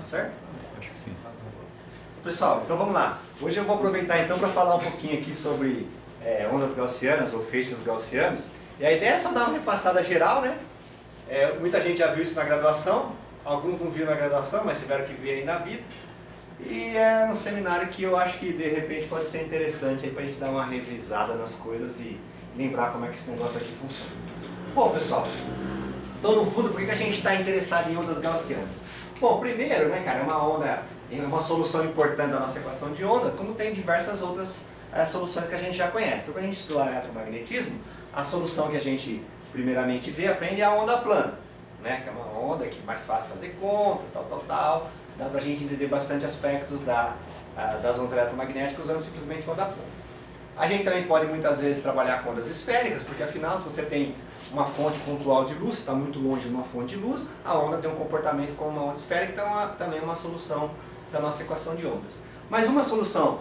certo? Acho que sim. Pessoal, então vamos lá. Hoje eu vou aproveitar então para falar um pouquinho aqui sobre ondas gaussianas ou feixes gaussianos. E a ideia é só dar uma repassada geral, né? Muita gente já viu isso na graduação, alguns não viram na graduação, mas tiveram que ver aí na vida. E é um seminário que eu acho que de repente pode ser interessante aí para a gente dar uma revisada nas coisas e lembrar como é que esse negócio aqui funciona. Bom, pessoal, então no fundo, por que a gente está interessado em ondas gaussianas? Bom, primeiro, né, cara, é uma solução importante da nossa equação de onda, como tem diversas outras soluções que a gente já conhece. Então, quando a gente estuda eletromagnetismo, a solução que a gente primeiramente vê, aprende é a onda plana, né, que é uma onda que é mais fácil fazer conta, tal. Dá pra gente entender bastante aspectos das ondas eletromagnéticas usando simplesmente onda plana. A gente também pode muitas vezes trabalhar com ondas esféricas, porque afinal, se você tem uma fonte pontual de luz, está muito longe de uma fonte de luz, a onda tem um comportamento como uma onda esférica, então também é uma solução da nossa equação de ondas. Mas uma solução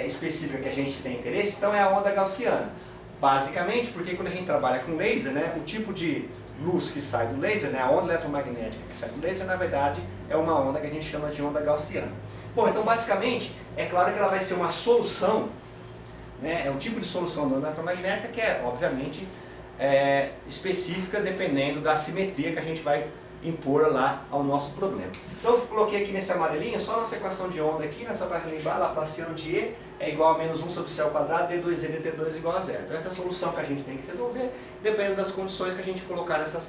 específica que a gente tem interesse, então, é a onda gaussiana. Basicamente, porque quando a gente trabalha com laser, né, o tipo de luz que sai do laser, né, a onda eletromagnética que sai do laser, na verdade, é uma onda que a gente chama de onda gaussiana. Bom, então basicamente, é claro que ela vai ser uma solução, né, é um tipo de solução da onda eletromagnética que é, obviamente, específica dependendo da simetria que a gente vai impor lá ao nosso problema. Então eu coloquei aqui nesse amarelinho só a nossa equação de onda aqui, né, só para relembrar, Laplaciano de E é igual a menos 1 sobre C ao quadrado, D2E dt2 igual a zero. Então essa é a solução que a gente tem que resolver, dependendo das condições que a gente colocar nessa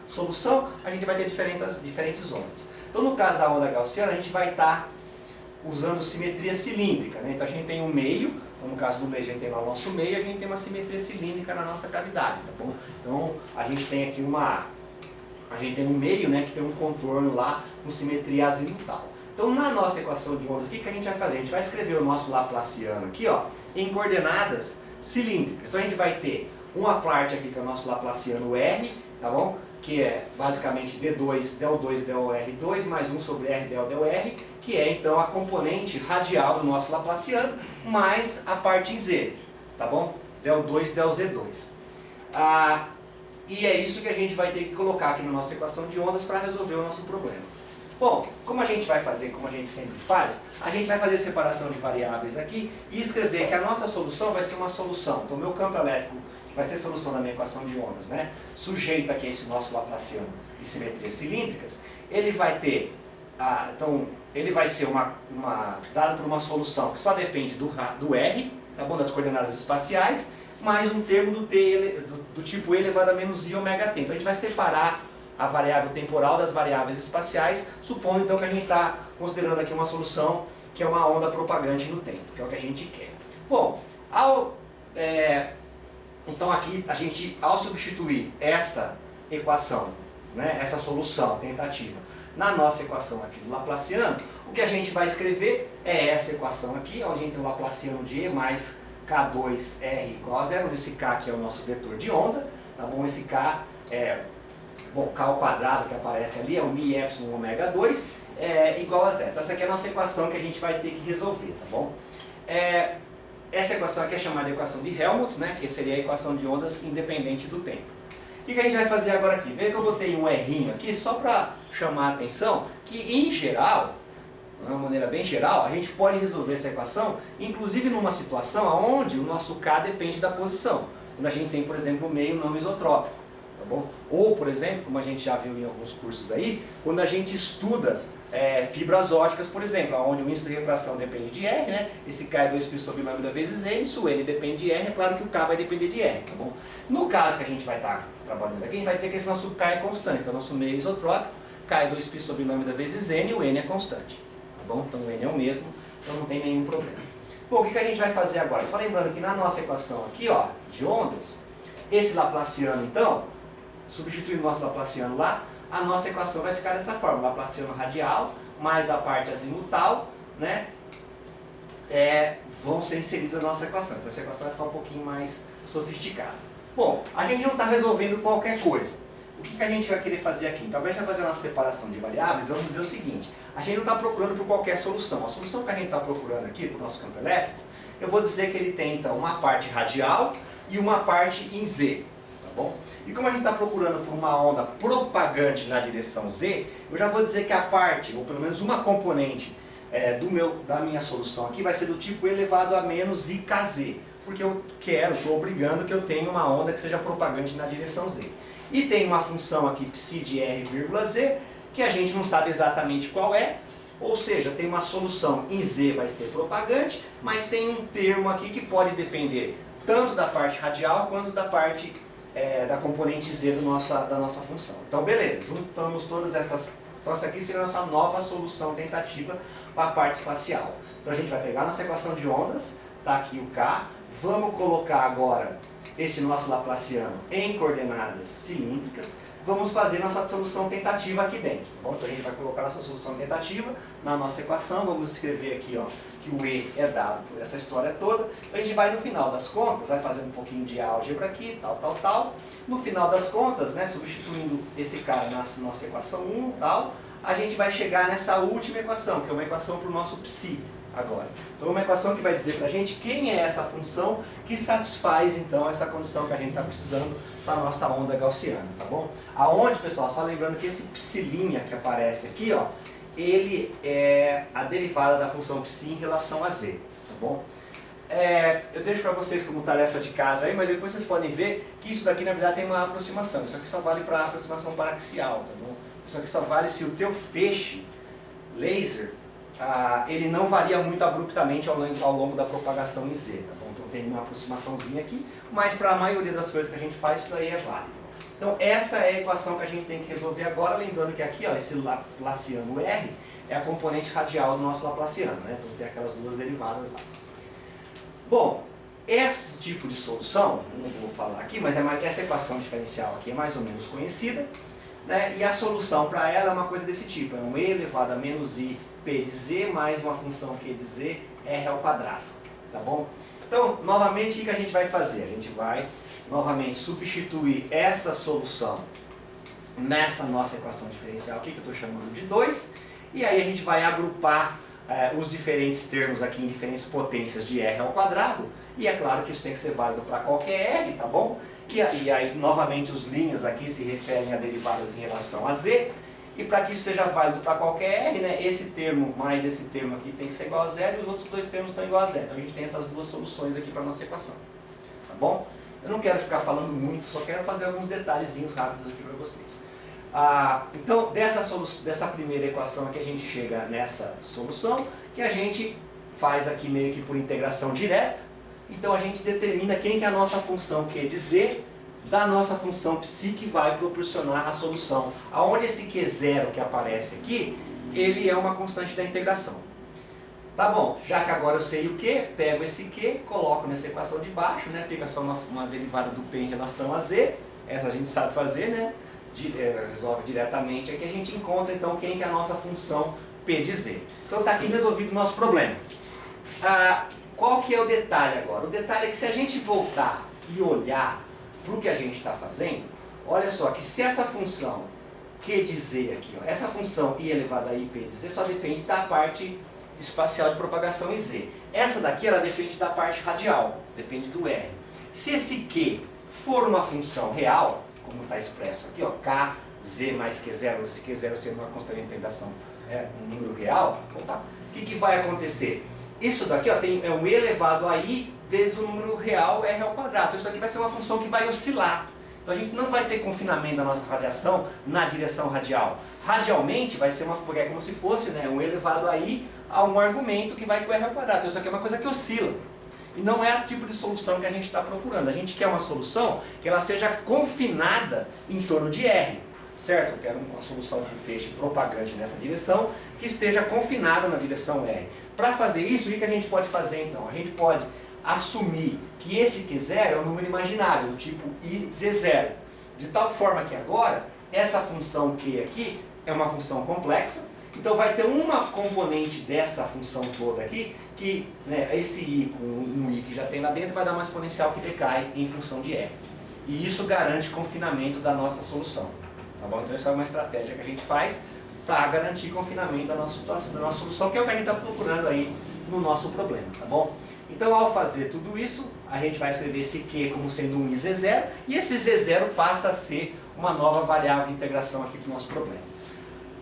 solução, a gente vai ter diferentes ondas. Então no caso da onda gaussiana, a gente vai estar usando simetria cilíndrica, né? Então a gente tem um meio, então no caso do laser a gente tem lá o nosso meio, a gente tem uma simetria cilíndrica na nossa cavidade, tá bom? Então a gente tem aqui um meio, né, que tem um contorno lá com simetria azimutal. Então na nossa equação de ondas, o que a gente vai fazer? A gente vai escrever o nosso Laplaciano aqui, ó, em coordenadas cilíndricas. Então a gente vai ter uma parte aqui que é o nosso Laplaciano R, tá bom? Que é basicamente D2, del2, del R2 mais 1 sobre R del R, que é então a componente radial do nosso Laplaciano, mais a parte em Z, tá bom? Del2, del Z2. E é isso que a gente vai ter que colocar aqui na nossa equação de ondas para resolver o nosso problema. Bom, como a gente vai fazer, como a gente sempre faz, a gente vai fazer separação de variáveis aqui e escrever que a nossa solução vai ser uma solução. Então, o meu campo elétrico, que vai ser a solução da minha equação de ondas, né, sujeita aqui a esse nosso Laplaciano de simetrias cilíndricas, ele vai ter, então, ele vai ser dado por uma solução que só depende do R, tá bom, das coordenadas espaciais, mais um termo do tipo E elevado a menos I ômega t. Então a gente vai separar a variável temporal das variáveis espaciais, supondo então que a gente está considerando aqui uma solução que é uma onda propagante no tempo, que é o que a gente quer. Bom, então aqui a gente, ao substituir essa equação, né, essa solução tentativa, na nossa equação aqui do Laplaciano, o que a gente vai escrever é essa equação aqui, onde a gente tem o Laplaciano de E mais K2R igual a zero, onde esse K aqui é o nosso vetor de onda, tá bom? Esse K K ao quadrado que aparece ali é o mi epsilon ômega 2 igual a zero. Então essa aqui é a nossa equação que a gente vai ter que resolver, tá bom? Essa equação aqui é chamada de equação de Helmholtz, né, que seria a equação de ondas independente do tempo. O que a gente vai fazer agora aqui? Veja que eu botei um R'inho aqui só para chamar a atenção que, em geral, de uma maneira bem geral, a gente pode resolver essa equação, inclusive numa situação onde o nosso K depende da posição. Quando a gente tem, por exemplo, um meio não isotrópico, tá bom? Ou, por exemplo, como a gente já viu em alguns cursos aí, quando a gente estuda fibras óticas, por exemplo, onde o índice de refração depende de R, né? Esse K é 2π sobre lambda vezes N, se o N depende de R, é claro que o K vai depender de R, tá bom? No caso que a gente vai estar trabalhando aqui, a gente vai dizer que esse nosso K é constante, então o nosso meio é isotrópico, K é 2π sobre lambda vezes N e o N é constante. Tá bom? Então o N é o mesmo, então não tem nenhum problema. Bom, o que a gente vai fazer agora? Só lembrando que na nossa equação aqui, ó, de ondas, esse Laplaciano então, substituindo o nosso Laplaciano lá, a nossa equação vai ficar dessa forma, Laplaciano radial mais a parte azimutal, né, vão ser inseridas na nossa equação. Então essa equação vai ficar um pouquinho mais sofisticada. Bom, a gente não está resolvendo qualquer coisa. O que a gente vai querer fazer aqui? Então, ao invés de fazer uma separação de variáveis, vamos dizer o seguinte: a gente não está procurando por qualquer solução. A solução que a gente está procurando aqui para o nosso campo elétrico, eu vou dizer que ele tem então uma parte radial e uma parte em Z. Tá bom? E como a gente está procurando por uma onda propagante na direção Z, eu já vou dizer que a parte, ou pelo menos uma componente da minha solução aqui vai ser do tipo elevado a menos IKZ, porque eu estou obrigando que eu tenha uma onda que seja propagante na direção Z. E tem uma função aqui psi de R, Z, que a gente não sabe exatamente qual é, ou seja, tem uma solução em Z vai ser propagante, mas tem um termo aqui que pode depender tanto da parte radial quanto da parte da componente Z da nossa função. Então beleza, juntamos todas essas. Então essa aqui seria a nossa nova solução tentativa para a parte espacial. Então a gente vai pegar a nossa equação de ondas, está aqui o K, vamos colocar agora esse nosso Laplaciano em coordenadas cilíndricas, vamos fazer nossa solução tentativa aqui dentro. Bom, então a gente vai colocar nossa solução tentativa na nossa equação, vamos escrever aqui ó, que o E é dado por essa história toda. A gente vai no final das contas, vai fazer um pouquinho de álgebra aqui, tal. No final das contas, né, substituindo esse cara na nossa equação 1, tal, a gente vai chegar nessa última equação, que é uma equação para o nosso psi agora. Então uma equação que vai dizer para a gente quem é essa função que satisfaz então essa condição que a gente está precisando para a nossa onda gaussiana, tá bom? Aonde, pessoal, só lembrando que esse psi' que aparece aqui, ó, ele é a derivada da função psi em relação a z, tá bom? Eu deixo para vocês como tarefa de casa aí, mas depois vocês podem ver que isso daqui na verdade tem uma aproximação. Isso aqui só vale para aproximação paraxial, tá bom? Isso aqui só vale se o teu feixe laser ele não varia muito abruptamente ao longo da propagação em Z, tá bom? Então tem uma aproximaçãozinha aqui, mas para a maioria das coisas que a gente faz, isso aí é válido. Então essa é a equação que a gente tem que resolver agora, lembrando que aqui, ó, esse Laplaciano R é a componente radial do nosso Laplaciano, né? Então tem aquelas duas derivadas lá. Bom, esse tipo de solução, não vou falar aqui, mas essa equação diferencial aqui é mais ou menos conhecida, né? E a solução para ela é uma coisa desse tipo, é um E elevado a menos I P de Z mais uma função Q de Z R ao quadrado, tá bom? Então, novamente, o que a gente vai fazer? A gente vai, novamente, substituir essa solução nessa nossa equação diferencial aqui, que eu estou chamando de 2, e aí a gente vai agrupar os diferentes termos aqui em diferentes potências de R ao quadrado, e é claro que isso tem que ser válido para qualquer R, tá bom? E aí, novamente, os linhas aqui se referem a derivadas em relação a Z, e para que isso seja válido para qualquer R, né, esse termo mais esse termo aqui tem que ser igual a zero, e os outros dois termos estão igual a zero. Então a gente tem essas duas soluções aqui para a nossa equação, tá bom? Eu não quero ficar falando muito, só quero fazer alguns detalhezinhos rápidos aqui para vocês. Então, dessa primeira equação aqui, a gente chega nessa solução, que a gente faz aqui meio que por integração direta. Então a gente determina quem que é a nossa função Q de Z, da nossa função psi que vai proporcionar a solução. Aonde esse Q0 que aparece aqui, ele é uma constante da integração. Tá bom, já que agora eu sei o Q, pego esse Q, coloco nessa equação de baixo, né? Fica só uma derivada do P em relação a Z, essa a gente sabe fazer, né? Resolve diretamente, aqui a gente encontra então quem que é a nossa função P de Z. Então está aqui resolvido o nosso problema. Qual que é o detalhe agora? O detalhe é que se a gente voltar e olhar para o que a gente está fazendo, olha só que se essa função Q de Z aqui, ó, essa função I elevado a IP de Z só depende da parte espacial de propagação em Z. Essa daqui ela depende da parte radial, depende do R. Se esse Q for uma função real, como está expresso aqui, ó, K, Z mais Q0, se Q0 ser uma constante de integração um número real, opa, o que vai acontecer? Isso daqui ó, é um E elevado a I vezes o número real R ao quadrado. Então, isso aqui vai ser uma função que vai oscilar. Então a gente não vai ter confinamento da nossa radiação na direção radial. Radialmente vai ser é como se fosse, né, um E elevado a I a um argumento que vai com R ao quadrado. Então isso aqui é uma coisa que oscila. E não é o tipo de solução que a gente está procurando. A gente quer uma solução que ela seja confinada em torno de R. Certo? Eu quero uma solução de feixe propagante nessa direção que esteja confinada na direção R. Para fazer isso, o que a gente pode fazer então? A gente pode assumir que esse Q0 é um número imaginário, do tipo IZ0. De tal forma que agora, essa função Q aqui é uma função complexa, então vai ter uma componente dessa função toda aqui, que né, esse I com um I que já tem lá dentro vai dar uma exponencial que decai em função de R. E isso garante confinamento da nossa solução. Tá bom? Então essa é uma estratégia que a gente faz para garantir confinamento da nossa solução, que é o que a gente está procurando aí no nosso problema, tá bom? Então ao fazer tudo isso, a gente vai escrever esse Q como sendo um IZ0, e esse Z0 passa a ser uma nova variável de integração aqui para o nosso problema.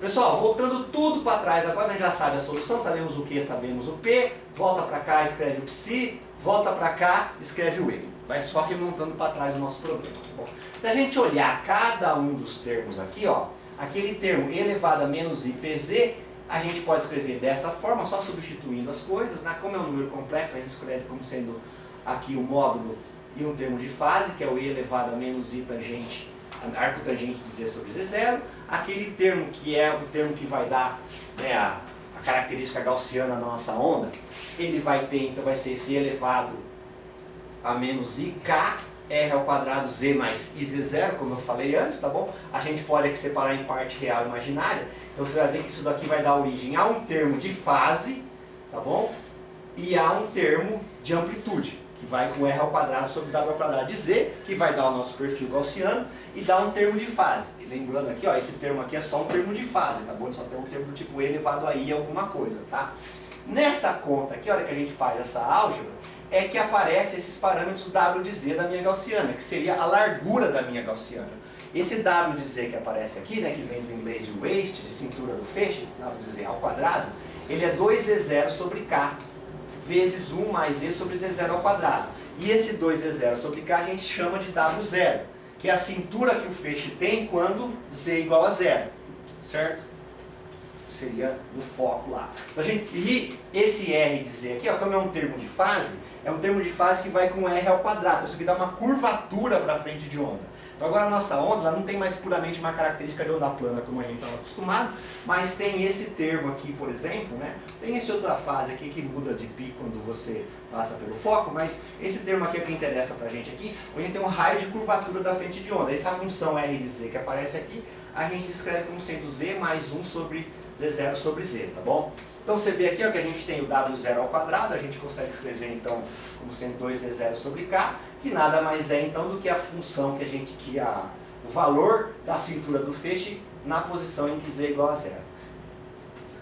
Pessoal, voltando tudo para trás, agora a gente já sabe a solução, sabemos o Q, sabemos o P, volta para cá, escreve o psi, volta para cá, escreve o E. Vai só remontando para trás o nosso problema. Bom, se a gente olhar cada um dos termos aqui, ó, aquele termo e elevado a menos IPZ, a gente pode escrever dessa forma, só substituindo as coisas, né? Como é um número complexo, a gente escreve como sendo aqui o módulo e um termo de fase, que é o E elevado a menos I tangente, arco tangente de Z sobre Z0. Aquele termo que é o termo que vai dar, né, a característica gaussiana na nossa onda, ele vai ter, então vai ser esse elevado a menos IK, R ao quadrado Z mais IZ0, como eu falei antes, tá bom? A gente pode aqui separar em parte real e imaginária, então você vai ver que isso daqui vai dar origem a um termo de fase, tá bom? E a um termo de amplitude, que vai com R ao quadrado sobre W ao quadrado de Z, que vai dar o nosso perfil gaussiano, e dá um termo de fase. E lembrando aqui, ó, esse termo aqui é só um termo de fase, tá bom? Ele só tem um termo do tipo E elevado a I alguma coisa, tá? Nessa conta aqui, a hora que a gente faz essa álgebra, é que aparecem esses parâmetros W de Z da minha gaussiana, que seria a largura da minha gaussiana. Esse W de Z que aparece aqui, né, que vem do inglês de waist, de cintura do feixe, W de Z ao quadrado, ele é 2Z0 sobre K, vezes 1 mais E sobre Z0 ao quadrado. E esse 2Z0 sobre K a gente chama de W0, que é a cintura que o feixe tem quando Z igual a 0, certo? Seria no foco lá. Então, e esse R de Z aqui, ó, como é um termo de fase, é um termo de fase que vai com R ao quadrado. Isso aqui dá uma curvatura para frente de onda. Então agora a nossa onda ela não tem mais puramente uma característica de onda plana como a gente estava acostumado, mas tem esse termo aqui, por exemplo, né? Tem essa outra fase aqui que muda de pi quando você passa pelo foco, mas esse termo aqui é que interessa para a gente aqui, onde a gente tem um raio de curvatura da frente de onda. Essa função R de Z que aparece aqui, a gente descreve como sendo Z mais 1 sobre Z0 sobre Z, tá bom? Então você vê aqui ó, que a gente tem o W0 ao quadrado, a gente consegue escrever então como sendo 2Z0 sobre K, que nada mais é então do que a função que a gente, o valor da cintura do feixe na posição em que Z é igual a 0.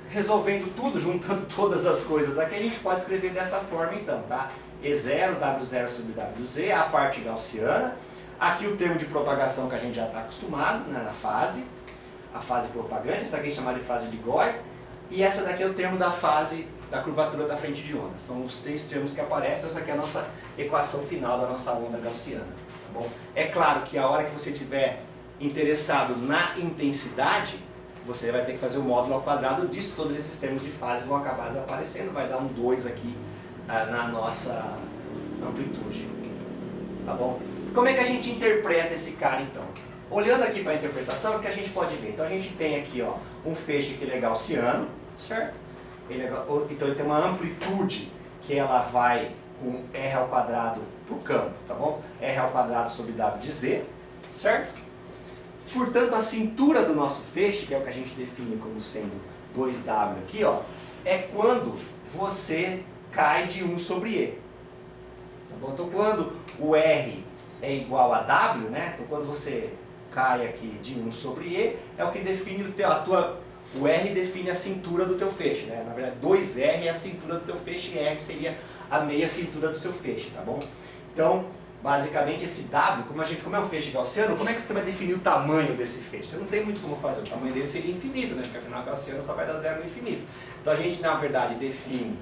Resolvendo tudo, juntando todas as coisas aqui, a gente pode escrever dessa forma então, tá? E0, W0 sobre WZ, a parte gaussiana, aqui o termo de propagação que a gente já está acostumado, né, na fase, a fase propagante, essa aqui é chamada de fase de Gauss, e essa daqui é o termo da fase da curvatura da frente de onda. São os três termos que aparecem, essa aqui é a nossa equação final da nossa onda gaussiana. Tá bom? É claro que a hora que você estiver interessado na intensidade, você vai ter que fazer o módulo ao quadrado disso, todos esses termos de fase vão acabar desaparecendo, vai dar um 2 aqui na nossa amplitude. Tá bom? Como é que a gente interpreta esse cara então? Olhando aqui para a interpretação, o que a gente pode ver? Então a gente tem aqui ó, um feixe que ele é gaussiano, certo? Então ele tem uma amplitude que ela vai com R ao quadrado para o campo, tá bom? R ao quadrado sobre W de Z, certo? Portanto, a cintura do nosso feixe, que é o que a gente define como sendo 2W aqui, ó, é quando você cai de 1 sobre E. Tá bom? Então quando o R é igual a W, né? Então quando você cai aqui de 1 sobre E, é o que define o R define a cintura do teu feixe, né? Na verdade, 2R é a cintura do teu feixe e R seria a meia cintura do seu feixe, tá bom? Então, basicamente esse W, como é um feixe gaussiano, como é que você vai definir o tamanho desse feixe? Você não tem muito como fazer, o tamanho dele seria infinito, né? Porque afinal o gaussiano só vai dar zero no infinito. Então a gente, na verdade, define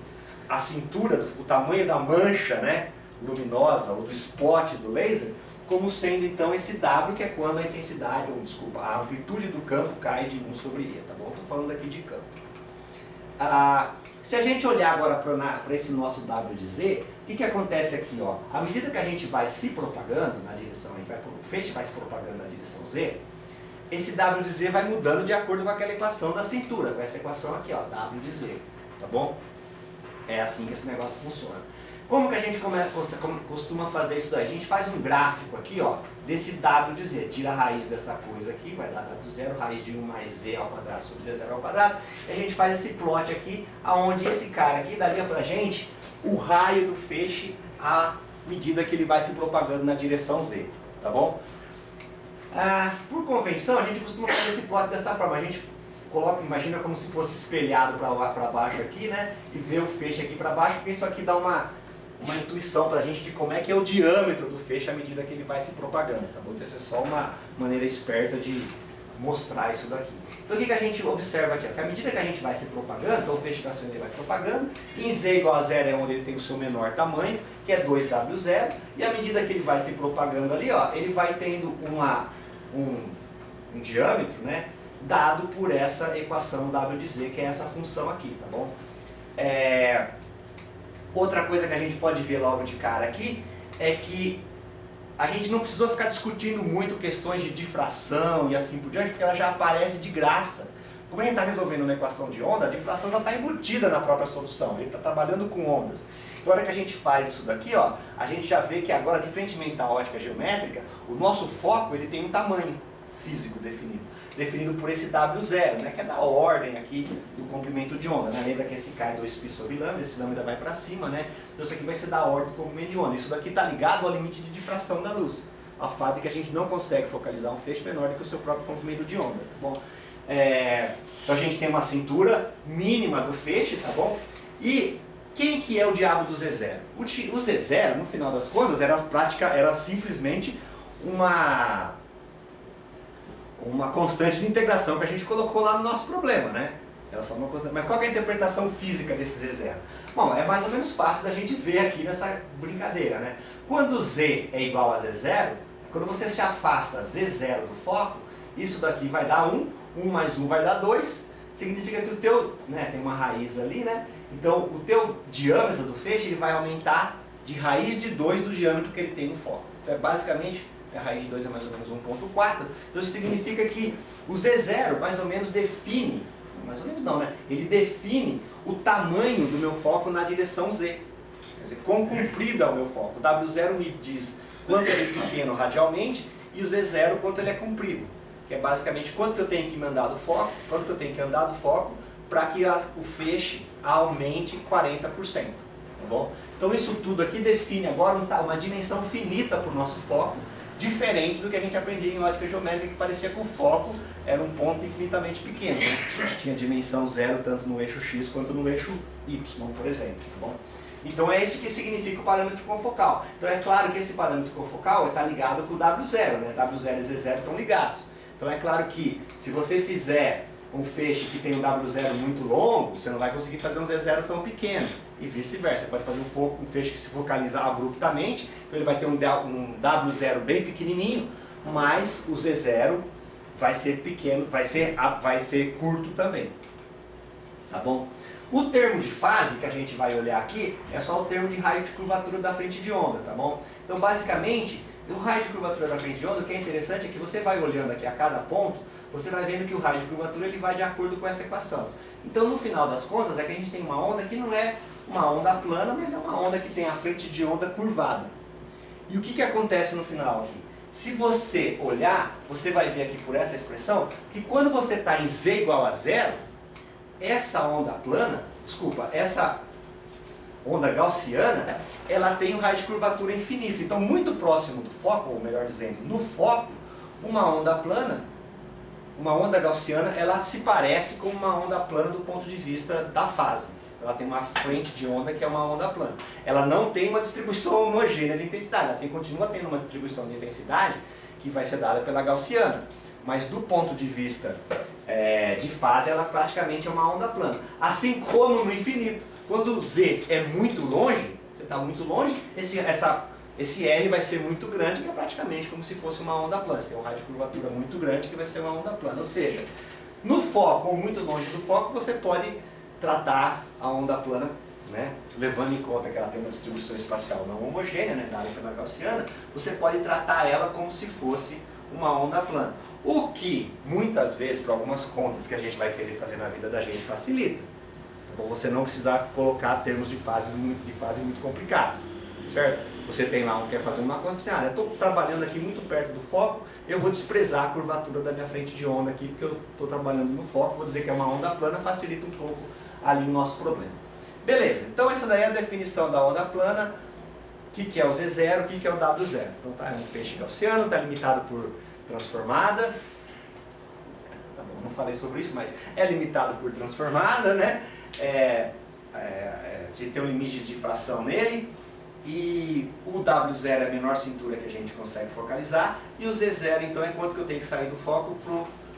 a cintura, o tamanho da mancha, né, luminosa, ou do spot do laser, como sendo então esse W, que é quando a intensidade, ou desculpa, a amplitude do campo cai de 1 sobre E, tá bom? Estou falando aqui de campo. Se a gente olhar agora para esse nosso W de Z, o que acontece aqui? Ó? À medida que a gente vai se propagando na direção, o feixe vai se propagando na direção Z, esse W de Z vai mudando de acordo com aquela equação da cintura, com essa equação aqui, ó, W de Z, tá bom? É assim que esse negócio funciona. Como que a gente costuma fazer isso daí? A gente faz um gráfico aqui, ó, desse W de Z. Tira a raiz dessa coisa aqui, vai dar W0, raiz de 1 mais Z ao quadrado sobre Z0 ao quadrado. E a gente faz esse plot aqui, onde esse cara aqui daria pra gente o raio do feixe à medida que ele vai se propagando na direção Z, tá bom? Por convenção, a gente costuma fazer esse plot dessa forma. A gente imagina como se fosse espelhado para baixo aqui, né? E ver o feixe aqui para baixo, porque isso aqui dá uma uma intuição para a gente de como é que é o diâmetro do feixe à medida que ele vai se propagando, tá bom? Então essa é só uma maneira esperta de mostrar isso daqui. Então o que a gente observa aqui? Que à medida que a gente vai se propagando, então o feixe gaussiano ele vai propagando, em Z igual a zero é onde ele tem o seu menor tamanho, que é 2W0, e à medida que ele vai se propagando ali, ó, ele vai tendo um diâmetro, né, dado por essa equação W de Z, que é essa função aqui, tá bom? Outra coisa que a gente pode ver logo de cara aqui é que a gente não precisou ficar discutindo muito questões de difração e assim por diante, porque ela já aparece de graça. Como a gente está resolvendo uma equação de onda, a difração já está embutida na própria solução, ele está trabalhando com ondas. Então, na hora que a gente faz isso daqui, ó, a gente já vê que agora, diferentemente da ótica geométrica, o nosso foco ele tem um tamanho físico definido por esse W0, né, que é da ordem aqui do comprimento de onda. Né? Lembra que esse K é 2π sobre lambda, esse lambda vai para cima, né? Então isso aqui vai ser da ordem do comprimento de onda. Isso daqui está ligado ao limite de difração da luz, ao fato de que a gente não consegue focalizar um feixe menor do que o seu próprio comprimento de onda, tá bom? Então a gente tem uma cintura mínima do feixe, tá bom? E quem que é o diabo do Z0? O Z0, no final das contas, era simplesmente uma constante de integração que a gente colocou lá no nosso problema, né? Era só uma constante. Mas qual que é a interpretação física desse Z0? Bom, é mais ou menos fácil da gente ver aqui nessa brincadeira, né? Quando Z é igual a Z0, quando você se afasta Z0 do foco, isso daqui vai dar 1, 1 mais 1 vai dar 2, significa que o teu, né, tem uma raiz ali, né? Então o teu diâmetro do feixe ele vai aumentar de raiz de 2 do diâmetro que ele tem no foco. Então basicamente, a raiz de 2 é mais ou menos 1,4, então isso significa que o Z0 mais ou menos define, mais ou menos não, né? Ele define o tamanho do meu foco na direção Z. Quer dizer, quão comprido é o meu foco. O W0 me diz quanto ele é pequeno radialmente e o Z0 quanto ele é comprido. Que é basicamente quanto que eu tenho que mandar do foco, quanto que eu tenho que andar do foco para que o feixe aumente 40%. Tá bom? Então isso tudo aqui define agora uma dimensão finita para o nosso foco, diferente do que a gente aprendia em ótica geométrica, que parecia que o foco era um ponto infinitamente pequeno, né? Tinha dimensão zero tanto no eixo X quanto no eixo Y, por exemplo. Tá bom? Então é isso que significa o parâmetro confocal. Então é claro que esse parâmetro confocal está ligado com o W0, né? W0 e Z0 estão ligados. Então é claro que se você fizer um feixe que tem um W0 muito longo, você não vai conseguir fazer um Z0 tão pequeno. E vice-versa, você pode fazer um feixe que se focaliza abruptamente, então ele vai ter um W0 bem pequenininho, mas o Z0 vai ser pequeno, vai ser curto também. Tá bom? O termo de fase que a gente vai olhar aqui é só o termo de raio de curvatura da frente de onda, tá bom? Então basicamente, o raio de curvatura da frente de onda, o que é interessante é que você vai olhando aqui a cada ponto, você vai vendo que o raio de curvatura ele vai de acordo com essa equação. Então no final das contas é que a gente tem uma onda que não é uma onda plana, mas é uma onda que tem a frente de onda curvada. E o que acontece no final aqui? Se você olhar, você vai ver aqui por essa expressão, que quando você está em Z igual a zero, essa onda plana, essa onda gaussiana, ela tem um raio de curvatura infinito. Então muito próximo do foco, ou melhor dizendo, no foco, uma onda plana, uma onda gaussiana, ela se parece com uma onda plana do ponto de vista da fase. Ela tem uma frente de onda que é uma onda plana. Ela não tem uma distribuição homogênea de intensidade, ela continua tendo uma distribuição de intensidade que vai ser dada pela gaussiana. Mas do ponto de vista de fase, ela praticamente é uma onda plana. Assim como no infinito. Quando Z é muito longe, você está muito longe, esse R vai ser muito grande, que é praticamente como se fosse uma onda plana. Você tem um raio de curvatura muito grande que vai ser uma onda plana. Ou seja, no foco ou muito longe do foco, você pode tratar a onda plana, né, levando em conta que ela tem uma distribuição espacial não homogênea, né, dada pela gaussiana, você pode tratar ela como se fosse uma onda plana. O que, muitas vezes, para algumas contas que a gente vai querer fazer na vida da gente, facilita. Então, você não precisar colocar termos de fase muito complicados, certo? Você tem lá quer fazer uma conta, você, eu estou trabalhando aqui muito perto do foco, eu vou desprezar a curvatura da minha frente de onda aqui, porque eu estou trabalhando no foco, vou dizer que é uma onda plana, facilita um pouco ali o nosso problema. Beleza, então essa daí é a definição da onda plana, o que é o Z0, o que é o W0. Então tá, é um feixe gaussiano, está limitado por transformada, tá bom, não falei sobre isso, mas é limitado por transformada, né? A gente tem um limite de difração nele, E o W0 é a menor cintura que a gente consegue focalizar, e o Z0 então é quanto que eu tenho que sair do foco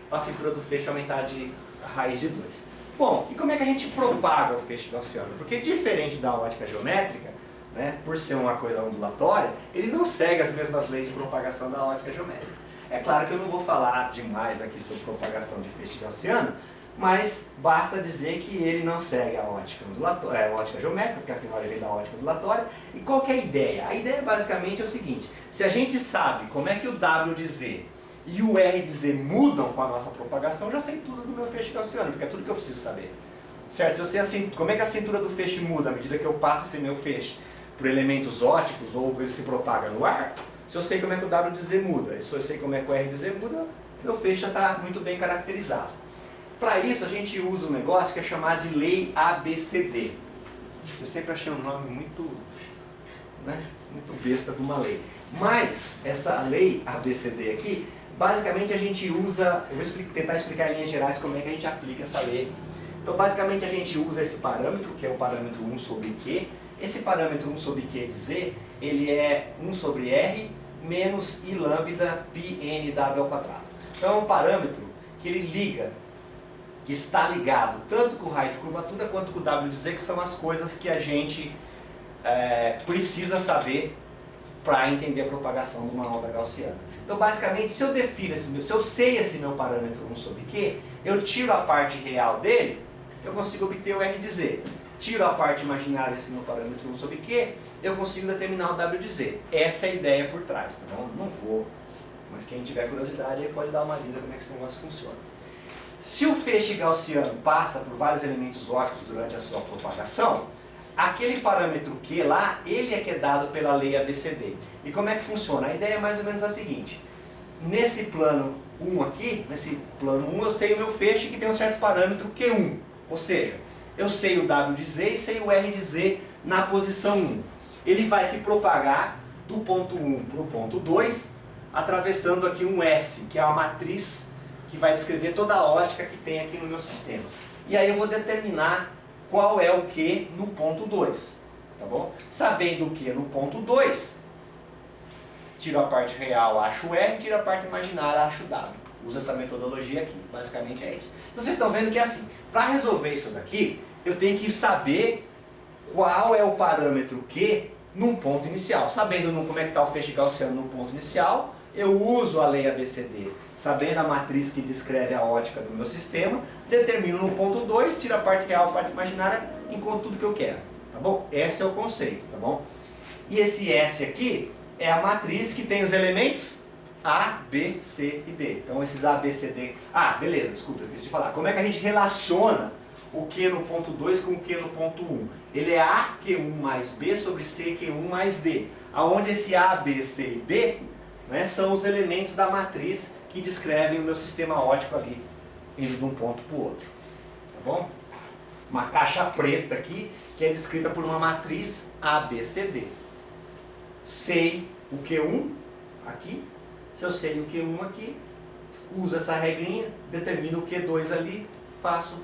para a cintura do feixe aumentar de raiz de 2. Bom, e como é que a gente propaga o feixe gaussiano? Porque diferente da ótica geométrica, né, por ser uma coisa ondulatória, ele não segue as mesmas leis de propagação da ótica geométrica. É claro que eu não vou falar demais aqui sobre propagação de feixe gaussiano, mas basta dizer que ele não segue a ótica ondulatória, a ótica geométrica, porque afinal ele vem da ótica ondulatória. E qual que é a ideia? A ideia basicamente é o seguinte: se a gente sabe como é que o W de Z e o R de Z mudam com a nossa propagação, eu já sei tudo do meu feixe gaussiano, porque é tudo que eu preciso saber. Certo? Se eu sei assim, como é que a cintura do feixe muda à medida que eu passo esse meu feixe por elementos ópticos ou ele se propaga no ar, se eu sei como é que o W de Z muda, e se eu sei como é que o R de Z muda, meu feixe já está muito bem caracterizado. Para isso, a gente usa um negócio que é chamado de lei ABCD. Eu sempre achei um nome muito besta de uma lei. Mas, essa lei ABCD aqui, basicamente a gente usa, eu vou tentar explicar em linhas gerais como é que a gente aplica essa lei aqui. Então, basicamente a gente usa esse parâmetro, que é o parâmetro 1 sobre Q. Esse parâmetro 1 sobre Q de Z, ele é 1 sobre R menos I lambda pi n W ao quadrado. Então, é um parâmetro que ele liga, que está ligado tanto com o raio de curvatura quanto com o W de Z, que são as coisas que a gente precisa saber para entender a propagação de uma onda gaussiana. Então, basicamente, se eu defino se eu sei esse meu parâmetro 1 sobre Q, eu tiro a parte real dele, eu consigo obter o R de Z. Tiro a parte imaginária desse meu parâmetro 1 sobre Q, eu consigo determinar o W de Z. Essa é a ideia por trás, tá bom? Não vou, mas quem tiver curiosidade aí pode dar uma lida como é que esse negócio funciona. Se o feixe gaussiano passa por vários elementos ópticos durante a sua propagação, aquele parâmetro Q lá, ele é que é dado pela lei ABCD. E como é que funciona? A ideia é mais ou menos a seguinte: nesse plano 1 aqui, nesse plano 1, eu tenho meu feixe que tem um certo parâmetro Q1. Ou seja, eu sei o W de Z e sei o R de Z na posição 1. Ele vai se propagar do ponto 1 para o ponto 2, atravessando aqui um S, que é a matriz que vai descrever toda a ótica que tem aqui no meu sistema. E aí eu vou determinar qual é o Q no ponto 2, tá bom? Sabendo o Q no ponto 2, tiro a parte real, acho o R, tiro a parte imaginária, acho o W. Uso essa metodologia aqui, basicamente é isso. Então vocês estão vendo que é assim, para resolver isso daqui, eu tenho que saber qual é o parâmetro Q num ponto inicial. Sabendo como é que está o feixe gaussiano no ponto inicial, eu uso a lei ABCD, sabendo a matriz que descreve a ótica do meu sistema, determino no ponto 2, tiro a parte real, a parte imaginária, encontro tudo que eu quero, tá bom? Esse é o conceito, tá bom? E esse S aqui é a matriz que tem os elementos A, B, C e D. Então esses A, B, C, D... Ah, beleza, desculpa, eu esqueci de falar. Como é que a gente relaciona o Q no ponto 2 com o Q no ponto 1? Ele é AQ1 mais B sobre CQ1 mais D, aonde esse A, B, C e D, né, são os elementos da matriz que descrevem o meu sistema óptico ali, indo de um ponto para o outro. Tá bom? Uma caixa preta aqui, que é descrita por uma matriz ABCD. Sei o Q1 aqui, se eu sei o Q1 aqui, uso essa regrinha, determino o Q2 ali, faço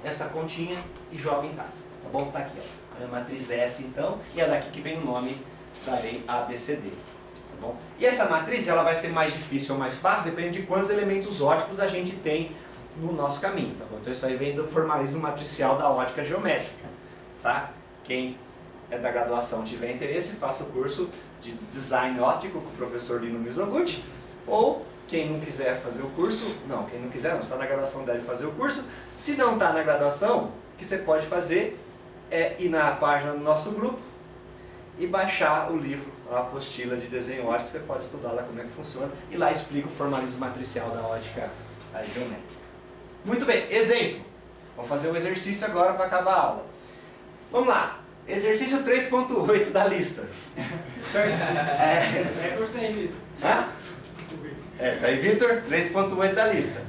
essa continha e jogo em casa. Tá bom? Tá aqui, ó. A minha matriz S então, e é daqui que vem o nome da lei ABCD. Tá bom? E essa matriz ela vai ser mais difícil ou mais fácil, depende de quantos elementos ópticos a gente tem no nosso caminho. Tá bom? Então isso aí vem do formalismo matricial da ótica geométrica. Tá? Quem é da graduação tiver interesse, faça o curso de design óptico com o professor Lino Mizoguchi, ou quem não quiser fazer o curso, quem não quiser, não está na graduação, deve fazer o curso. Se não está na graduação, o que você pode fazer é ir na página do nosso grupo e baixar o livro, a apostila de desenho óptico, você pode estudar lá como é que funciona, e lá explica o formalismo matricial da ótica geométrica. Muito bem, exemplo. Vamos fazer um exercício agora para acabar a aula. Vamos lá, exercício 3.8 da lista. Certo? É por aí, Vitor. Hã? Essa aí, Vitor, 3.8 da lista.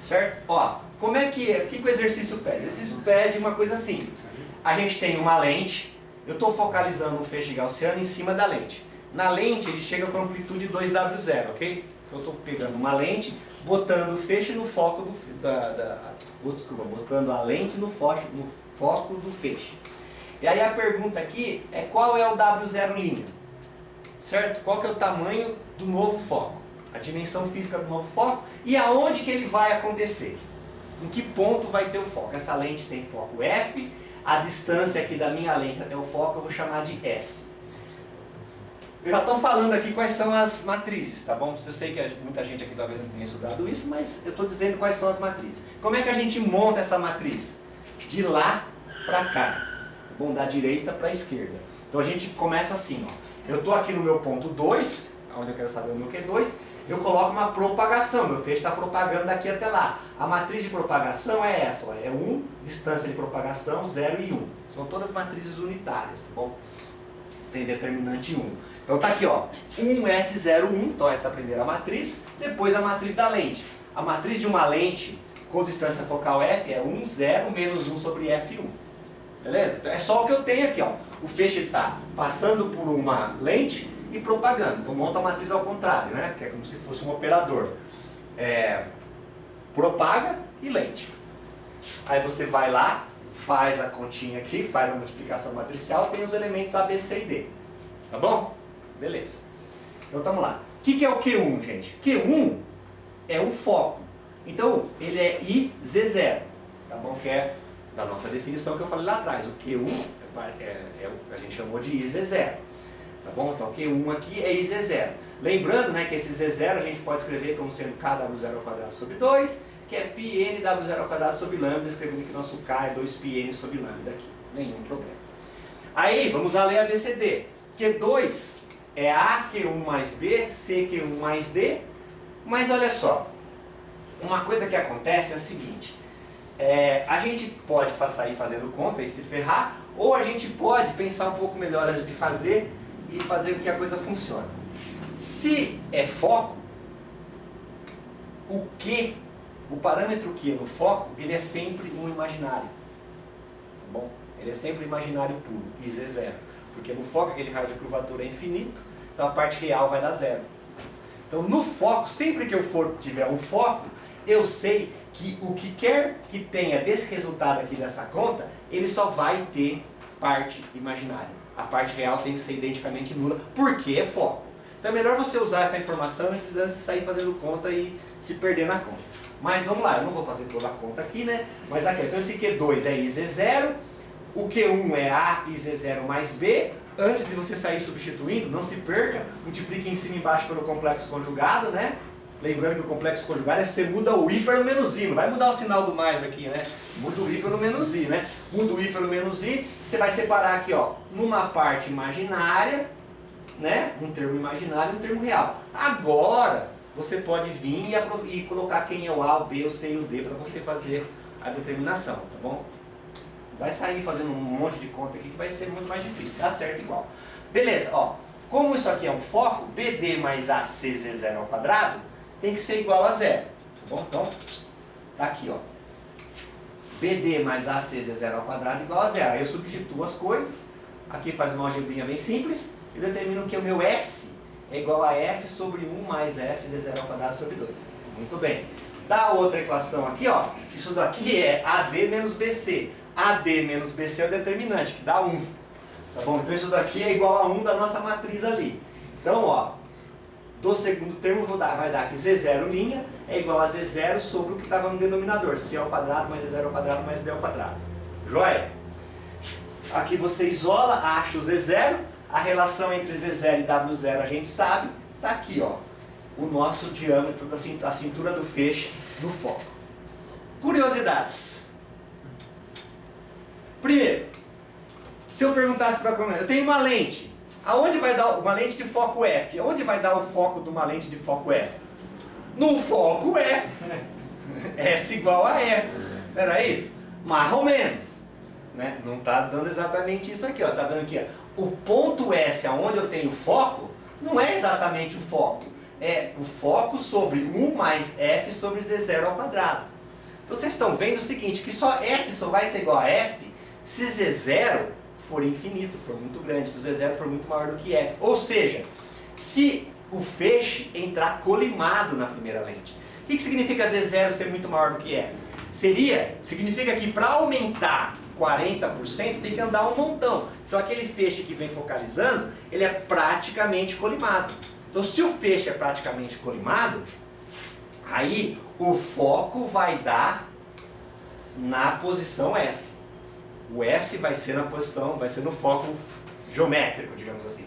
Certo? Ó, como é que é? O que o exercício pede? O exercício pede uma coisa simples. A gente tem uma lente, eu estou focalizando um feixe gaussiano em cima da lente. Na lente ele chega com amplitude 2W0, ok? Eu estou pegando uma lente, botando o feixe no foco botando a lente no foco do feixe. E aí a pergunta aqui é qual é o W0', certo? Qual que é o tamanho do novo foco? A dimensão física do novo foco e aonde que ele vai acontecer? Em que ponto vai ter o foco? Essa lente tem foco F, a distância aqui da minha lente até o foco eu vou chamar de S. Eu já estou falando aqui quais são as matrizes, tá bom? Eu sei que muita gente aqui talvez não tenha estudado isso, mas eu estou dizendo quais são as matrizes. Como é que a gente monta essa matriz? De lá para cá, tá bom? Da direita para a esquerda. Então a gente começa assim, ó. Eu estou aqui no meu ponto 2, onde eu quero saber o meu Q2, eu coloco uma propagação, meu feixe está propagando daqui até lá. A matriz de propagação é essa, ó, é 1, distância de propagação, 0 e 1. São todas matrizes unitárias, tá bom? Tem determinante 1. Então tá aqui, ó, 1S01, então essa é a primeira matriz, depois a matriz da lente. A matriz de uma lente com distância focal F é 1, 0, menos 1 sobre F1. Beleza? Então é só o que eu tenho aqui, ó. O feixe está passando por uma lente e propagando. Então monta a matriz ao contrário, né? Porque é como se fosse um operador. Propaga e lente. Aí você vai lá, faz a continha aqui, faz a multiplicação matricial, tem os elementos A, B, C e D. Tá bom? Beleza. Então vamos lá. O que é o Q1, gente? Q1 é o foco. Então ele é IZ0. Tá bom? Que é da nossa definição que eu falei lá atrás. O Q1 a gente chamou de IZ0. Tá bom? Então Q1 aqui é IZ0. Lembrando, né, que esse Z0 a gente pode escrever como sendo KW0² sobre 2, que é πnW0² sobre lambda, escrevendo que nosso K é 2πn sobre lambda aqui. Nenhum problema. Aí, vamos usar a lei ABCD. Q2 é A, Q1 mais B, C, Q1 mais D. Mas olha só, uma coisa que acontece é a seguinte. A gente pode sair fazendo conta e se ferrar, ou a gente pode pensar um pouco melhor antes de fazer e fazer com que a coisa funcione. Se é foco, o parâmetro Q no foco, ele é sempre um imaginário. Tá bom? Ele é sempre imaginário puro, IZ0. Porque no foco aquele raio de curvatura é infinito, então a parte real vai dar zero. Então no foco, sempre que eu tiver um foco, eu sei que o que quer que tenha desse resultado aqui dessa conta, ele só vai ter parte imaginária. A parte real tem que ser identicamente nula, porque é foco. Então é melhor você usar essa informação antes de sair fazendo conta e se perder na conta. Mas vamos lá, eu não vou fazer toda a conta aqui, né? Mas aqui, então esse Q2 é IZ0, o Q1 é A IZ0 mais B. Antes de você sair substituindo, não se perca, multiplique em cima e embaixo pelo complexo conjugado, né? Lembrando que o complexo conjugado é você muda o I pelo menos I, não vai mudar o sinal do mais aqui, né? Muda o I pelo menos I, né? Muda o I pelo menos I, você vai separar aqui, ó, numa parte imaginária, né? Um termo imaginário e um termo real. Agora, você pode vir e colocar quem é o A, o B, o C e o D para você fazer a determinação, tá bom? Vai sair fazendo um monte de conta aqui que vai ser muito mais difícil, dá certo igual. Beleza, ó, como isso aqui é um foco, BD mais ACZ0² tem que ser igual a zero, tá bom? Então, tá aqui, ó, BD mais ACZ0² igual a zero. Aí eu substituo as coisas, aqui faz uma algebrinha bem simples, e determino que o meu S é igual a F sobre 1 mais F Z0² sobre 2. Muito bem. Da outra equação aqui, ó, isso daqui é AD menos BC. AD menos BC é o determinante, que dá 1. Tá bom? Então isso daqui é igual a 1 da nossa matriz ali. Então, ó, do segundo termo vai dar que Z0' é igual a Z0 sobre o que estava no denominador. C ao quadrado mais Z0² mais D ao quadrado. Joia? Aqui você isola, acha o Z0. A relação entre Z0 e W0 a gente sabe. Tá aqui, ó, o nosso diâmetro da cintura do feixe do foco. Curiosidades. Primeiro, se eu perguntasse para a eu tenho uma lente, aonde vai dar uma lente de foco F? Aonde vai dar o foco de uma lente de foco F? No foco F. S igual a F. Não era isso? Mais ou menos. Né? Não está dando exatamente isso aqui. Está dando aqui, ó. O ponto S, aonde eu tenho foco, não é exatamente o foco. É o foco sobre 1 mais F sobre Z0². Então vocês estão vendo o seguinte, que só S só vai ser igual a F se Z0 for infinito, for muito grande, se o Z0 for muito maior do que F. Ou seja, se o feixe entrar colimado na primeira lente. O que significa Z0 ser muito maior do que F? Significa que para aumentar 40%, você tem que andar um montão. Então aquele feixe que vem focalizando, ele é praticamente colimado. Então se o feixe é praticamente colimado, aí o foco vai dar na posição S. O S vai ser na posição, vai ser no foco geométrico, digamos assim.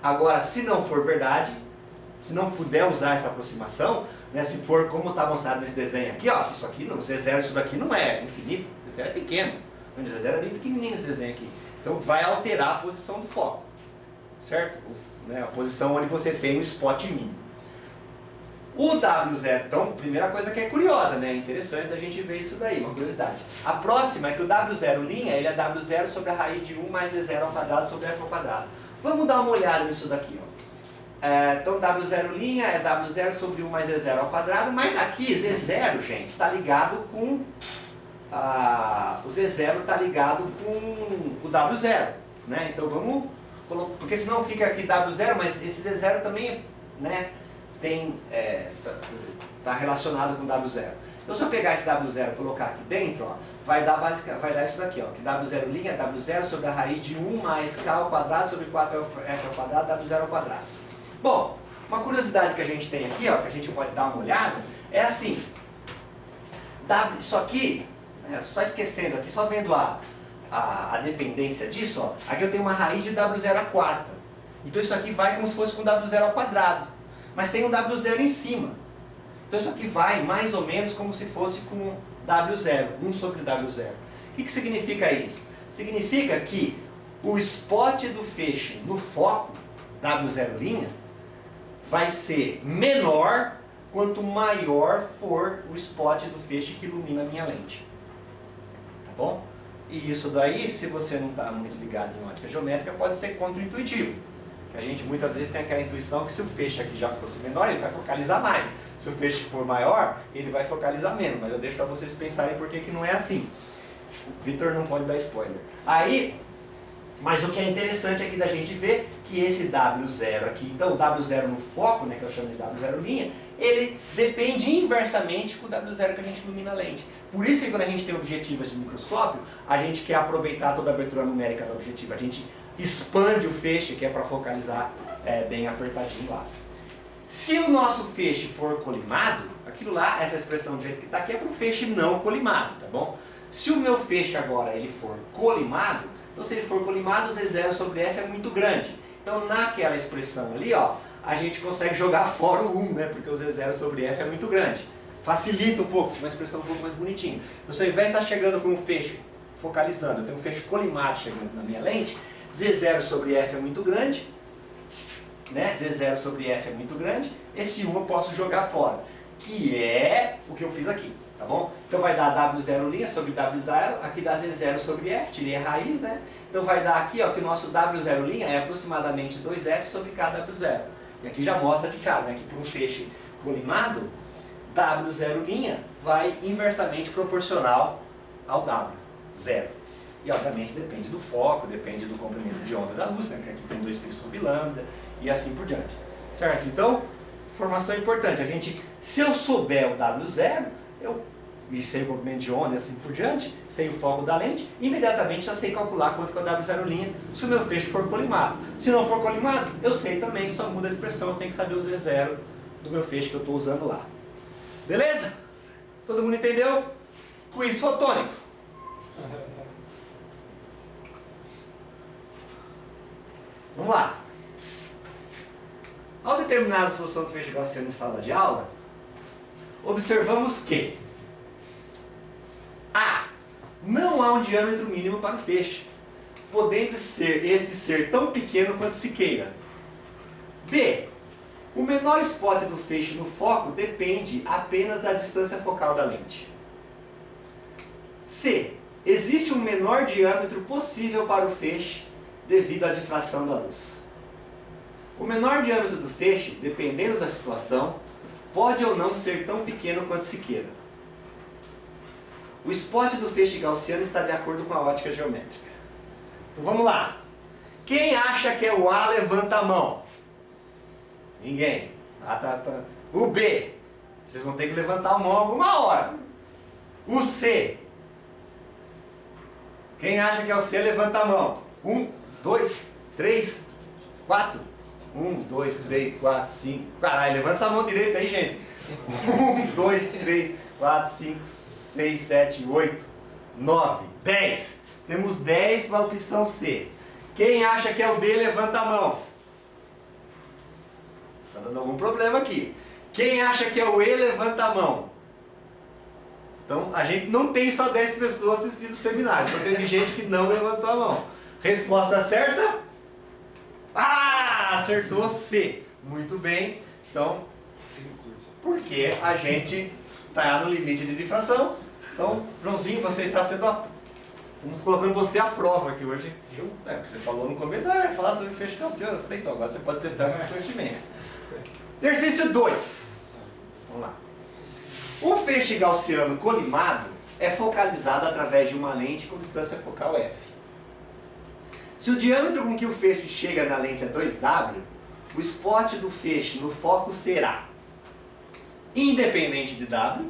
Agora, se não for verdade, se não puder usar essa aproximação, né, se for como está mostrado nesse desenho aqui, ó, isso aqui não, Z0, isso daqui não é infinito, Z0 é pequeno, o Z0 é bem pequenininho esse desenho aqui. Então vai alterar a posição do foco, certo? A posição onde você tem o spot mínimo. O W0, então, primeira coisa que é curiosa, né? Interessante a gente ver isso daí, uma curiosidade. A próxima é que o W0', ele é W0 sobre a raiz de 1 mais Z0 ao quadrado sobre F ao quadrado. Vamos dar uma olhada nisso daqui, ó. Então W0' é W0 sobre 1 mais Z0 ao quadrado, mas aqui Z0, gente, está ligado com... o Z0 está ligado com o W0, né? Então vamos colocar, porque senão fica aqui W0, mas esse Z0 também, né, tá relacionado com W0. Então se eu pegar esse W0 e colocar aqui dentro, ó, vai dar isso daqui, ó, que W0' é W0 sobre a raiz de 1 mais K ao quadrado sobre 4F ao quadrado, W0 ao quadrado. Bom, uma curiosidade que a gente tem aqui, ó, que a gente pode dar uma olhada, é assim, isso aqui, só esquecendo aqui, só vendo a dependência disso, ó, aqui eu tenho uma raiz de W0 à quarta. Então isso aqui vai como se fosse com W0 ao quadrado. Mas tem um W0 em cima. Então isso aqui vai mais ou menos como se fosse com W0, 1 sobre W0. O que significa isso? Significa que o spot do feixe no foco, W0', vai ser menor quanto maior for o spot do feixe que ilumina a minha lente. Tá bom? E isso daí, se você não está muito ligado em ótica geométrica, pode ser contra-intuitivo. A gente muitas vezes tem aquela intuição que se o feixe aqui já fosse menor, ele vai focalizar mais. Se o feixe for maior, ele vai focalizar menos. Mas eu deixo para vocês pensarem por que não é assim. O Vitor não pode dar spoiler. Aí, mas o que é interessante aqui da gente ver que esse W0 aqui, então o W0 no foco, né, que eu chamo de W0', ele depende inversamente com o W0 que a gente ilumina a lente. Por isso que quando a gente tem objetivas de microscópio, a gente quer aproveitar toda a abertura numérica da objetiva. A gente expande o feixe, que é para focalizar bem apertadinho lá. Se o nosso feixe for colimado, aquilo lá, essa expressão do jeito que está aqui é para o feixe não colimado, tá bom? Se o meu feixe agora ele for colimado, então se ele for colimado, Z0 sobre F é muito grande. Então naquela expressão ali, ó, a gente consegue jogar fora o 1, né? Porque o Z0 sobre F é muito grande. Facilita um pouco, uma expressão um pouco mais bonitinha. Então se ao invés de estar chegando com um feixe focalizando, eu tenho um feixe colimado chegando na minha lente, Z0 sobre F é muito grande, né? Z0 sobre F é muito grande, esse 1 eu posso jogar fora, que é o que eu fiz aqui, tá bom? Então vai dar W0' sobre W0, aqui dá Z0 sobre F, tirei a raiz, né? Então vai dar aqui, ó, que o nosso W0' é aproximadamente 2F sobre KW0. E aqui já mostra de cara, né, que por um feixe colimado, W0' vai inversamente proporcional ao W, 0. E obviamente depende do foco, depende do comprimento de onda da luz, né? Que aqui tem 2π sobre lambda e assim por diante. Certo? Então, informação importante. Se eu souber o W0, e sei o comprimento de onda e assim por diante, sei o foco da lente, imediatamente já sei calcular quanto que é o W0' se o meu feixe for colimado. Se não for colimado, eu sei também, só muda a expressão, eu tenho que saber o Z0 do meu feixe que eu estou usando lá. Beleza? Todo mundo entendeu? Quiz fotônico. Vamos lá. Ao determinar a solução do feixe gaussiano em sala de aula, observamos que A. Não há um diâmetro mínimo para o feixe, podendo este ser tão pequeno quanto se queira. B. O menor spot do feixe no foco depende apenas da distância focal da lente. C. Existe um menor diâmetro possível para o feixe devido à difração da luz. O menor diâmetro do feixe, dependendo da situação, pode ou não ser tão pequeno quanto se queira. O spot do feixe gaussiano está de acordo com a ótica geométrica. Então vamos lá. Quem acha que é o A, levanta a mão. Ninguém. Tá. O B. Vocês vão ter que levantar a mão alguma hora. O C. Quem acha que é o C, levanta a mão. 1, 2, 3, 4. 1, 2, 3, 4, 5. Caralho, levanta essa mão direita aí, gente. 1, 2, 3, 4, 5, 6, 7, 8, 9, 10. Temos 10 para a opção C. Quem acha que é o D, levanta a mão. Está dando algum problema aqui. Quem acha que é o E, levanta a mão. Então, a gente não tem só 10 pessoas assistindo o seminário. Então, teve gente que não levantou a mão. Resposta certa? Ah, acertou C. Muito bem. Então, porque a gente está no limite de difração. Então, Joãozinho, você está sendo... Estamos colocando você à prova aqui hoje. Porque você falou no começo, falar sobre feixe gaussiano. Eu falei, então, agora você pode testar os seus conhecimentos. Exercício 2. Vamos lá. O feixe gaussiano colimado é focalizado através de uma lente com distância focal f. Se o diâmetro com que o feixe chega na lente é 2w, o spot do feixe no foco será independente de w,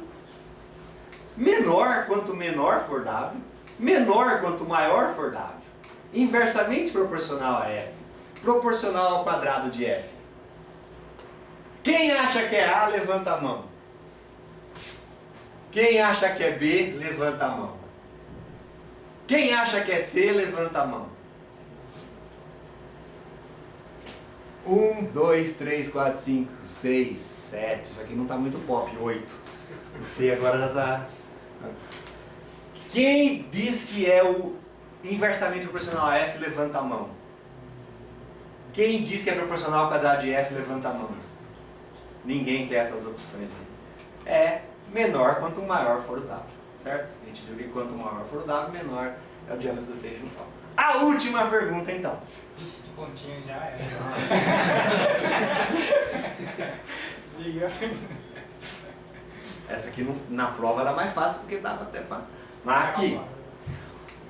menor quanto menor for w, menor quanto maior for w, inversamente proporcional a f, proporcional ao quadrado de f. Quem acha que é A, levanta a mão. Quem acha que é B, levanta a mão. Quem acha que é C, levanta a mão. 1, 2, 3, 4, 5, 6, 7. Isso aqui não está muito pop. 8. O C agora já está... Quem diz que é o inversamente proporcional a F, levanta a mão. Quem diz que é proporcional ao quadrado de F, levanta a mão. Ninguém quer essas opções aí. É menor quanto maior for o W, certo? A gente viu que quanto maior for o W, menor é o diâmetro do feixe no foco. A última pergunta, então. Ixi, de pontinho já é. Essa aqui na prova era mais fácil porque dava até para... Mas aqui,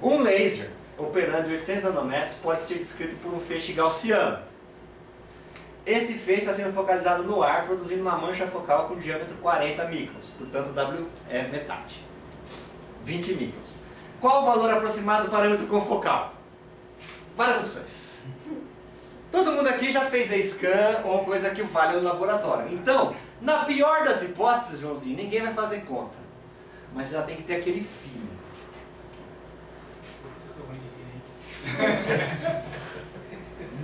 um laser operando em 800 nanômetros pode ser descrito por um feixe gaussiano. Esse feixe está sendo focalizado no ar, produzindo uma mancha focal com diâmetro 40 microns. Portanto, W é metade. 20 microns. Qual o valor aproximado do parâmetro confocal? Várias opções. Todo mundo aqui já fez a scan ou coisa que vale no laboratório. Então, na pior das hipóteses, Joãozinho, ninguém vai fazer conta. Mas já tem que ter aquele fio. Eu sou ruim de fio, hein?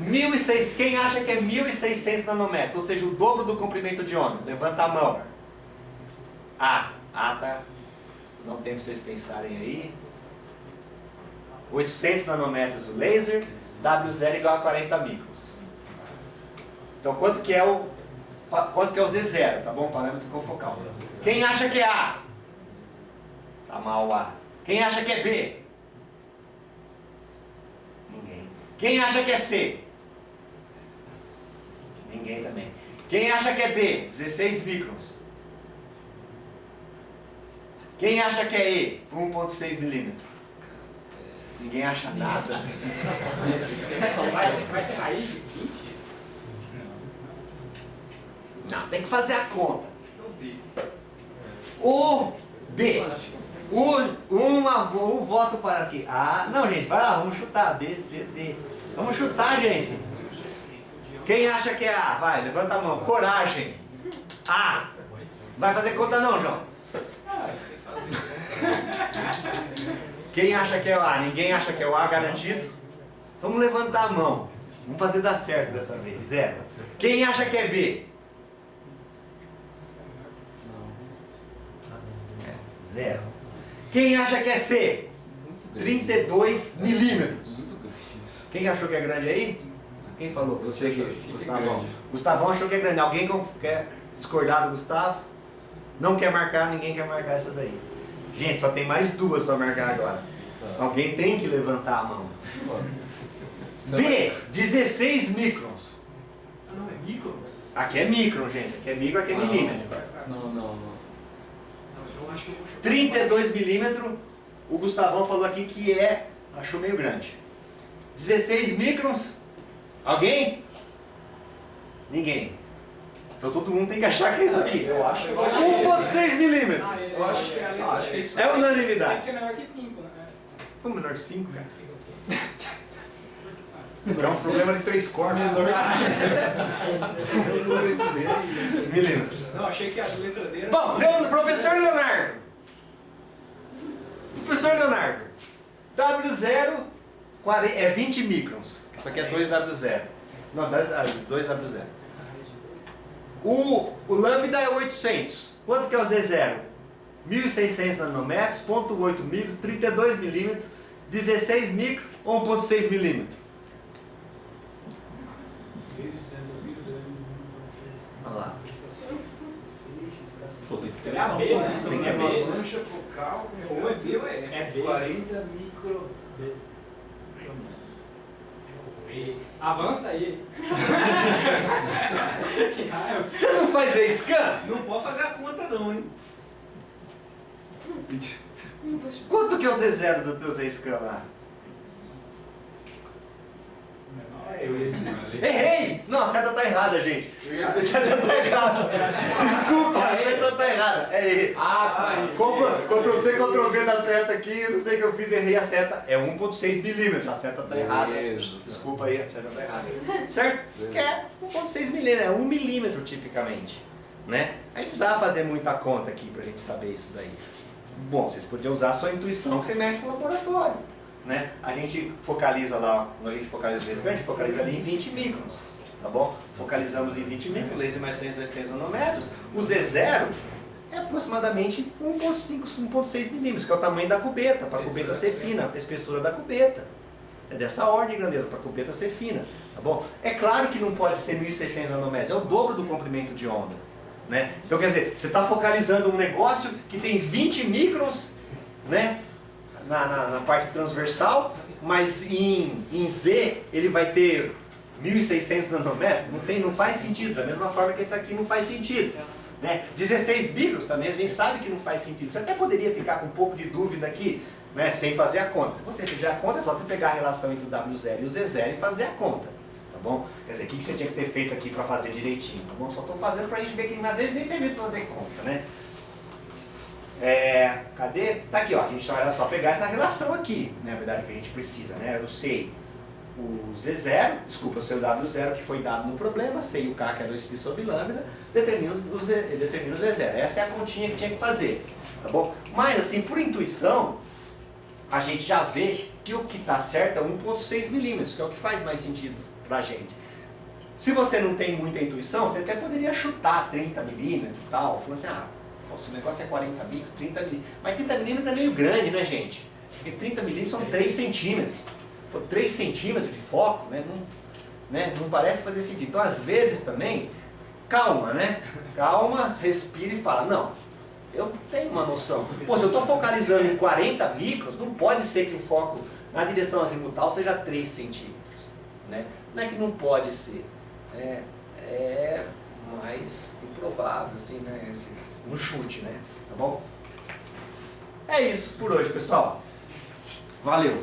1.600, quem acha que é 1.600 nanômetros, ou seja, o dobro do comprimento de onda? Levanta a mão. Tá. Vou dar um tempo para vocês pensarem aí. 800 nanômetros o laser, W0 igual a 40 microns. Então, quanto que é o Z0, tá bom? Parâmetro confocal. Quem acha que é A? Tá mal o A. Quem acha que é B? Ninguém. Quem acha que é C? Ninguém também. Quem acha que é D? 16 microns. Quem acha que é E? 1,6 milímetros. Ninguém acha nada. Vai ser raiz de 20? Não, tem que fazer a conta. O B. Um voto para aqui. Não, gente, vai lá, vamos chutar. B, C, D. Vamos chutar, gente. Quem acha que é A? Vai, levanta a mão. Coragem. A. Vai fazer conta não, João? Quem acha que é o A? Ninguém acha que é o A garantido? Vamos levantar a mão. Vamos fazer dar certo dessa vez. 0. Quem acha que é B? 0. Quem acha que é C? 32 milímetros. Quem achou que é grande aí? Quem falou? Você aqui, Gustavão. Gustavão achou que é grande. Alguém quer discordar do Gustavo? Não quer marcar, ninguém quer marcar essa daí. Gente, só tem mais 2 para marcar agora. Alguém tem que levantar a mão. B, 16 microns. Não, é microns? Aqui é micron, gente. Aqui é micro, aqui é milímetro. Não, eu acho que eu vou chutar. 32 milímetros. O Gustavão falou aqui que achou meio grande. 16 microns. Alguém? Ninguém. Então todo mundo tem que achar que é isso aqui. Eu acho que 1,6 milímetros. Eu acho que é isso. É unanimidade. Tem que ser menor que 5, né? Como menor que 5, cara? É um problema de 3 corpos. Milímetros. Não, achei que as letras dele... Bom, professor Leonardo. Professor Leonardo. W0 é 20 microns. Isso aqui é 2W0. Não, 2W0. O lambda é 800. Quanto que é o Z0? 1.600 nanômetros, 0,8 micro, 32 milímetros, 16 micro ou 1,6 milímetro? Olha lá. É a B, né? Tem que É é B. B. Mancha focal, Ou é B ou é E. é 40 micro. Avança aí. Que raiva. Você não faz Z-scan? Não pode fazer a conta não, hein? Quanto que é o Z0 do teu Z-scan lá? Eu ia dizer. Errei! Não, a seta tá errada, gente. Eu ia A dizer. seta tá errada. Desculpa, a seta tá errada. É E. Ah, Ctrl-C, Ctrl-V na seta aqui, eu não sei o que eu fiz, errei a seta. É 1,6 milímetros, a seta tá errada. Beleza. Desculpa aí, a seta tá errada. Certo? Que é 1,6 milímetros, é 1 milímetro tipicamente. Né? A gente precisava fazer muita conta aqui pra gente saber isso daí. Bom, vocês podiam usar a sua intuição que você mexe no laboratório. Né? A gente focaliza lá, quando a gente focaliza o laser, a gente focaliza ali em 20 microns. Tá bom? Focalizamos em 20 microns, laser mais 200 nanômetros. O Z0 é aproximadamente 1,5, 1,6 milímetros, que é o tamanho da cubeta, para a cubeta ser fina, a espessura da cubeta. É dessa ordem de grandeza, para a cubeta ser fina. Tá bom? É claro que não pode ser 1.600 nanômetros, é o dobro do comprimento de onda. Né? Então quer dizer, você está focalizando um negócio que tem 20 microns, né? Na parte transversal, mas em Z ele vai ter 1.600 nanômetros, não faz sentido, da mesma forma que esse aqui não faz sentido. Né? 16 microns também a gente sabe que não faz sentido. Você até poderia ficar com um pouco de dúvida aqui, né, sem fazer a conta. Se você fizer a conta, é só você pegar a relação entre o W0 e o Z0 e fazer a conta. Tá bom? Quer dizer, o que você tinha que ter feito aqui para fazer direitinho? Tá bom? Só estou fazendo para a gente ver que às vezes nem serviu para fazer conta, né? Cadê? Tá aqui, ó. A gente vai só pegar essa relação aqui, na verdade, que a gente precisa, né? Eu sei o Z0, desculpa, eu sei o W0 que foi dado no problema, sei o K que é 2π sobre lambda, determino o Z0. Essa é a continha que tinha que fazer, tá bom? Mas assim, por intuição, a gente já vê que o que está certo é 1,6 milímetros, que é o que faz mais sentido pra gente. Se você não tem muita intuição, você até poderia chutar 30 milímetros e tal, falando assim, se o negócio é 40 micros, 30 milímetros. Mas 30 milímetros é meio grande, né, gente? Porque 30 milímetros são 3 centímetros. 3 centímetros de foco, né? Não parece fazer sentido. Então, às vezes também, calma, né? Calma, respira e fala, não, eu tenho uma noção. Pô, se eu estou focalizando em 40 micros, não pode ser que o foco na direção azimutal seja 3 centímetros. Né? Não é que não pode ser. É mais improvável, assim, né? No chute, né? Tá bom? É isso por hoje, pessoal. Valeu!